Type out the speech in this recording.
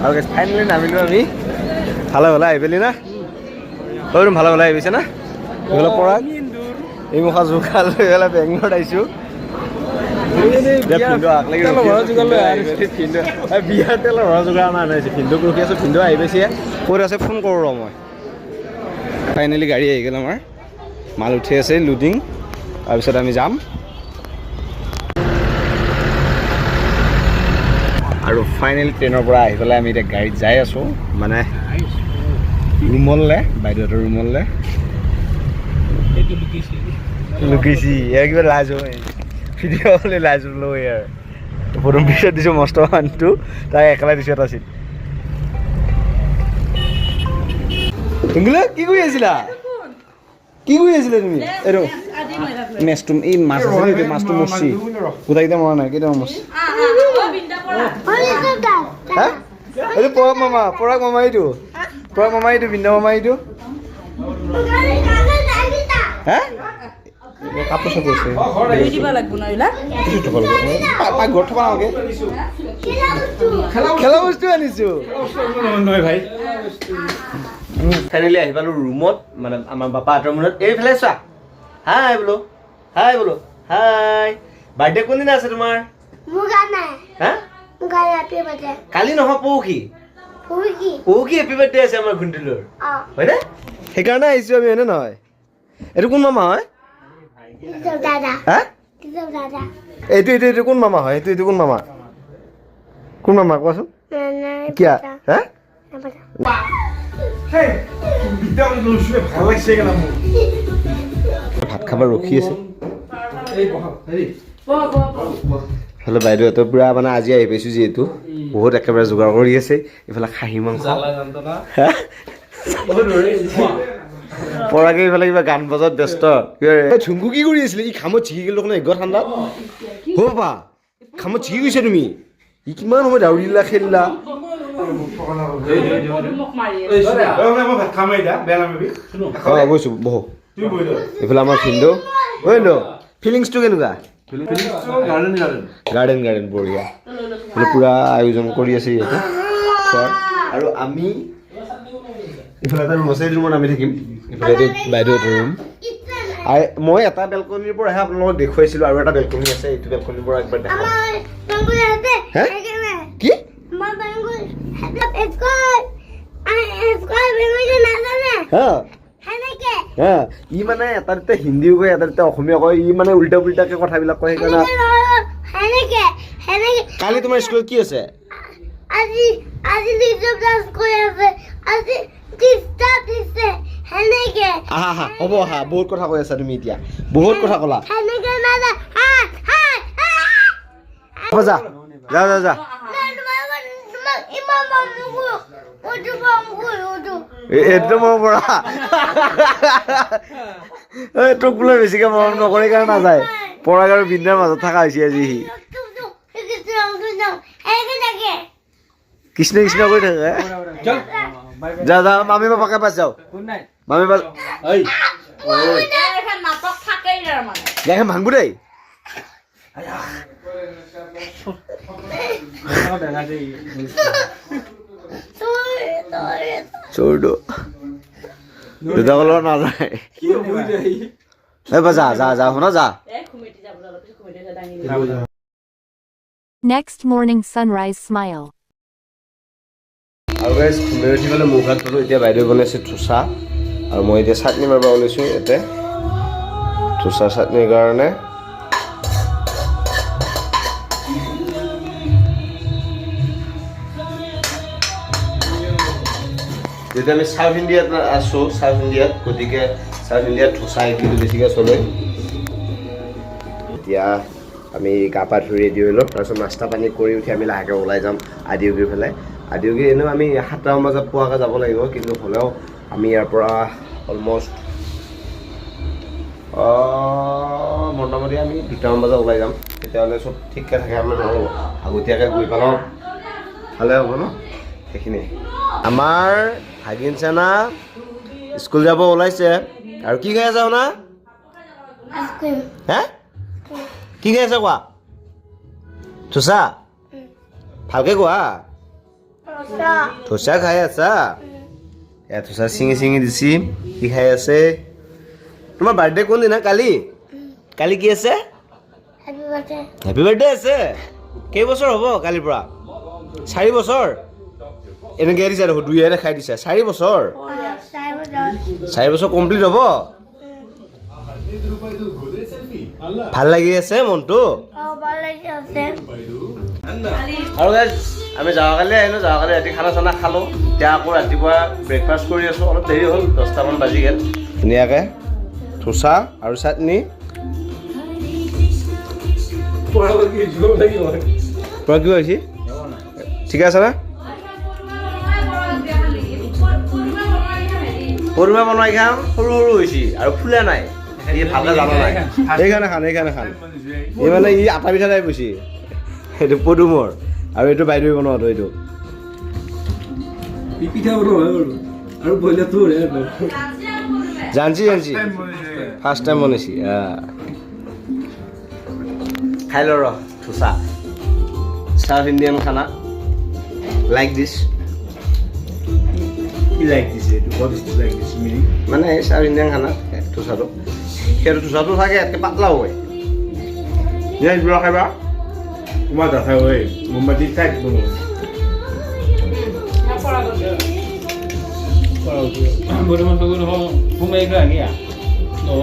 আৰু ফাইনেলি নামিলোঁ আমি ভালে ভালে আহি পেলি না তইতো ভালে ভালে আহিছে না এইফালে পৰাগ এই মুখা জোখা লৈ পেলাই বেংগলত আহিছোঁ বিয়াৰ তেলৰ ভৰা যোগাৰ অনা আনিছে ভিনদেউক ৰখি আছোঁ ভিনদেউ আহি পাইছে ক'ত আছে ফোন কৰোঁ ৰ মই ফাইনেলি গাড়ী আহি গ'ল আমাৰ মাল উঠি আছে লোডিং তাৰপিছত আমি যাম আৰু ফাইনেলি ট্ৰেইনৰ পৰা আহি পেলাই আমি এতিয়া গাড়ীত যাই আছোঁ মানে ৰুমলৈ বাইদেউহঁতৰ ৰুমলৈ লুকিছি ইয়াৰ কিবা লাজ হয় ভিডিঅ' হ'লে লাজ লৈ আৰু প্ৰথম পিছত দিছোঁ মস্ত মানুহটো তাক একেলাই দিছোঁ এটা চিট কি কৰি আছিলা কি কৰি আছিলে তুমি এইটো মেচটো এই মাছ আছে মাছটো মৰছি গোটাইকেইটা মৰা নাই কেইটা মৰছি এইটো পৰাগ মামা এইটো বিন্দা মামা এইটো হা কাপোৰ চাপোৰ আছে ঘৰত থবা নালাগে খেলা বস্তু আনিছোঁ ভাই ফাইনেলি আহি পালোঁ ৰুমত মানে আমাৰ বাপাহঁতৰ মনত এইফালে চোৱা হাই বোলো হাই বাৰ্থডে কোনদিনা আছে তোমাৰ কালি নহয় পৰহি হেপী বাৰ্থডে আছে আমাৰ ঘুণ্টিলৰ হয়নে সেইকাৰণে আহিছোঁ আমি হয়নে নহয় এইটো কোন মামা হয় এইটো কোন মামা হয় এইটো কোন মামা কোৱাচোন কিয়া হা ভাত খাব ৰখি আছে এইফালে বাইদেউহঁতৰ পূৰা মানে আজি আহি পাইছোঁ যিহেতু বহুত একেবাৰে যোগাৰ কৰি আছে এইফালে খাহী মাংস পৰাগে এইফালে কিবা গান বজাত ব্যস্ত ঝুংকু কি কৰি আছিলে ই খামত ছিগি গ'ল দেখোন এঘৰ ঠাণ্ডাত বাবা খামত ছিগি গৈছে তুমি ই কিমান সময় দাউৰিলা খেলিলা গৈছোঁ বহ এইফালে আমাৰ ভিনদেউ ফিলিংছটো কেনেকুৱা গাৰ্ডেন বঢ়িয়া পূৰা আয়োজন কৰি আছে ইয়াতে খোৱাৰ আৰু আমি ইফালে এটা ৰুম আছে এই ৰুমত আমি থাকিম ইফালে বাইদেউহঁতৰ ৰুম মই এটা বেলকনিৰ পৰাহে আপোনালোকক দেখুৱাইছিলোঁ আৰু এটা বেলকনি আছে এইটো বেলকনিৰ পৰা একবাৰ দেখা কি ই মানে এটা দুটা হিন্দীও কয় এটা দুটা অসমীয়া কয় ই মানে উল্টা পুল্টাকে কথাবিলাক কয় সেইকাৰণে কালি তোমাৰ স্কুলত কি আছে হ'ব আহা বহুত কথা কৈ আছা তুমি এতিয়া বহুত কথা ক'লা যা এইটো মোৰ পৰা তোক বোলে বেছিকে মৰম নকৰে কাৰণে নাযায় পৰাগ আৰু বিন্দাৰ মাজত থকা হৈছে আজি সি কৃষ্ণ কৰি থাকে যা মামী পাপাকে পাছ যাও মামী পাছ গাড়ীখন ভাঙবো দেই চোৰটো দেউতাকৰ নাযায় যা শুনা যা Next morning sunrise smile. আৰু গাইজ ঘুমাই উঠি পেলাই মুখ হাত ধুলোঁ এতিয়া বাইদেউ বনাইছে ধোচা আৰু মই এতিয়া চাটনি মাৰিব ওলাইছোঁ ইয়াতে ধোচা চাটনিৰ কাৰণে যেতিয়া আমি চাউথ ইণ্ডিয়াত আছোঁ গতিকে চাউথ ইণ্ডিয়াত ধোচা ইডলিটো বেছিকৈ চলে এতিয়া আমি গা পা ধুই ৰেডি হৈ লওঁ তাৰপিছত নাস্তা পানী কৰি উঠি আমি লাহেকৈ ওলাই যাম আদিয়োগী ফালে আদিয়োগী এনেও আমি 7টামান বজাত পোৱাকৈ যাব লাগিব কিন্তু হ'লেও আমি ইয়াৰ পৰা অলমষ্ট মোটামুটি আমি 2টামান বজাত ওলাই যাম তেতিয়াহ'লে চব ঠিককৈ থাকে আমি আগতীয়াকৈ গৈ পালোঁ ভালে হ'ব ন সেইখিনি আমাৰ ভাগিন চানা স্কুল যাব ওলাইছে আৰু কি খাই আছা শুনা হে কি খাই আছা কোৱা ধোচা ভালকৈ কোৱা থোচা খাই আছা এয়া থোচা চিঙি দিছি কি খাই আছে তোমাৰ বাৰ্থডে কোনদিনা কালি কালি কি আছে হেপী বাৰ্থডে আছে কেইবছৰ হ'ব কালিৰ পৰা 4 বছৰ এনেকৈ দিছা দেখোন 2 খাই দিছা 4 বছৰ 4 বছৰ কমপ্লিট হ'ব ভাল লাগি আছে মনটো আৰু গাইজ আমি যোৱাকালি আহিলোঁ যোৱাকালি ৰাতি খানা চানা খালোঁ এতিয়া আকৌ ৰাতিপুৱা ব্ৰেকফাষ্ট কৰি আছোঁ অলপ দেৰি হ'ল 10টামান বাজি গ'ল ধুনীয়াকৈ থোচা আৰু চাটনি পৰা কি হৈছে ঠিক আছে না সৰুমে বনাই খাম সৰু হৈছে আৰু ফুলা নাই ই ভালকৈ জানা নাই সেইকাৰণে খান এই মানে ই আটা পিঠা টাইপ হৈছে সেইটো পদুমৰ আৰু এইটো বাইদেৱে বনোৱাটো এইটো পিঠা বনোৱা আৰু বইলাৰটো জানছি ফাৰ্ষ্ট টাইম বনাইছি খাই ল ৰ থোচা সাউথ ইণ্ডিয়ান খানা লাইক দিছ কি লাইক দিছে এইটো what is like this meaning মানে সাউথ ইণ্ডিয়ান খানা থোচাটো সেইটো থোচাটো থাকে ইয়াতকৈ পাতলা হয় এইবোৰ খাইবা তোমাৰ দেখা হয় মোমবাতি টাইপ বনোৱা Bueno, más seguro, ¿cómo me diga? No,